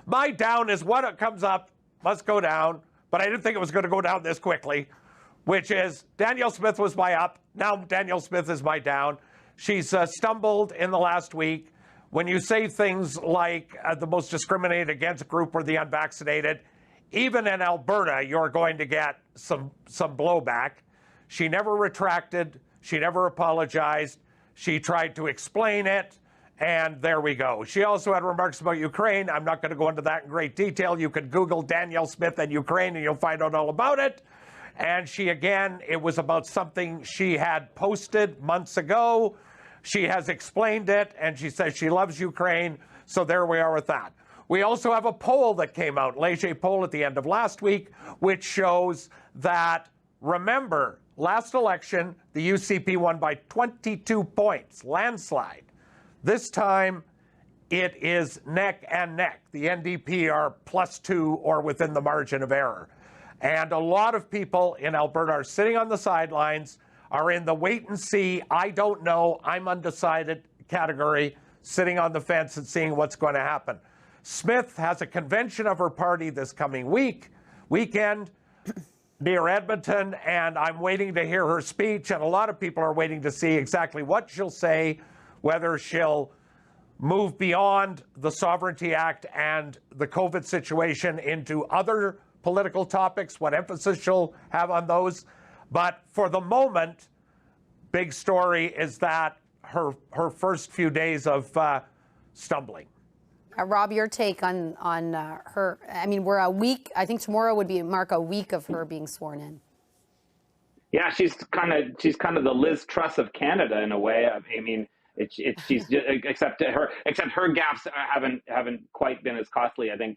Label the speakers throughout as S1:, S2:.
S1: My down is what comes up must go down, but I didn't think it was going to go down this quickly, which is Danielle Smith was my up. Now Danielle Smith is my down. She's stumbled in the last week. When you say things like the most discriminated against group are the unvaccinated, even in Alberta, you're going to get some blowback. She never retracted. She never apologized. She tried to explain it, and there we go. She also had remarks about Ukraine. I'm not going to go into that in great detail. You can Google Danielle Smith and Ukraine, and you'll find out all about it. And she, again, it was about something she had posted months ago. She has explained it, and she says she loves Ukraine, so there we are with that. We also have a poll that came out, Leger poll at the end of last week, which shows that, remember, last election, the UCP won by 22 points, landslide. This time, it is neck and neck. The NDP are +2 or within the margin of error. And a lot of people in Alberta are sitting on the sidelines, are in the wait and see, I don't know, I'm undecided category, sitting on the fence and seeing what's going to happen. Smith has a convention of her party this coming weekend near Edmonton, and I'm waiting to hear her speech, and a lot of people are waiting to see exactly what she'll say, whether she'll move beyond the Sovereignty Act and the COVID situation into other political topics, what emphasis she'll have on those. But for the moment, big story is that her first few days of stumbling.
S2: Rob, your take on her? I mean, we're a week. I think tomorrow would mark a week of her being sworn in.
S3: Yeah, she's kind of the Liz Truss of Canada in a way. I mean, she's just, except her gaffes haven't quite been as costly. I think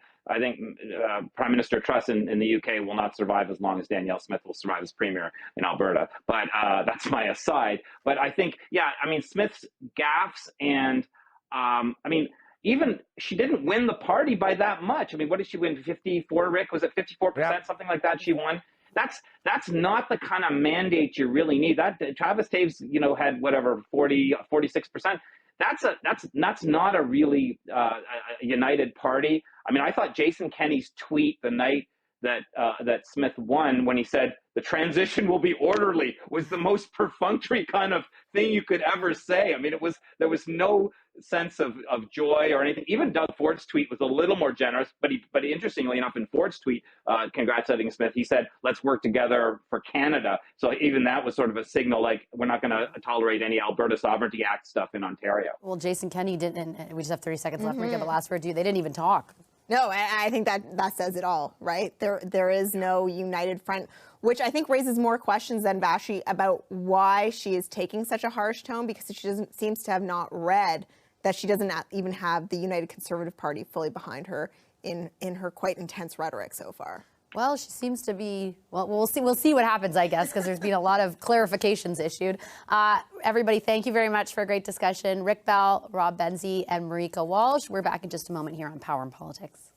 S3: Prime Minister Truss in the UK will not survive as long as Danielle Smith will survive as Premier in Alberta. But that's my aside. But I think, yeah, I mean, Smith's gaffes and I mean, even she didn't win the party by that much. I mean, what did she win? 54, Rick? Was it 54%? Yeah. Something like that she won? That's not the kind of mandate you really need. That Travis Taves, had whatever 46%. That's not a really a united party. I mean, I thought Jason Kenney's tweet the night that Smith won, when he said the transition will be orderly, was the most perfunctory kind of thing you could ever say. I mean, there was no sense of joy or anything. Even Doug Ford's tweet was a little more generous, but interestingly enough, in Ford's tweet, congratulating Smith, he said, let's work together for Canada. So even that was sort of a signal, like, we're not going to tolerate any Alberta Sovereignty Act stuff in Ontario.
S2: Well, Jason Kenney didn't, and we just have 30 seconds left. Marika, the last word to you. They didn't even talk.
S4: No, I think that says it all, right? There is no united front, which I think raises more questions than Vashi about why she is taking such a harsh tone, because she seems to have not read that she doesn't even have the United Conservative Party fully behind her in her quite intense rhetoric so far.
S2: Well, she seems to be, well, we'll see what happens, I guess, because there's been a lot of clarifications issued. Everybody, thank you very much for a great discussion. Rick Bell, Rob Benzie, and Marika Walsh. We're back in just a moment here on Power and Politics.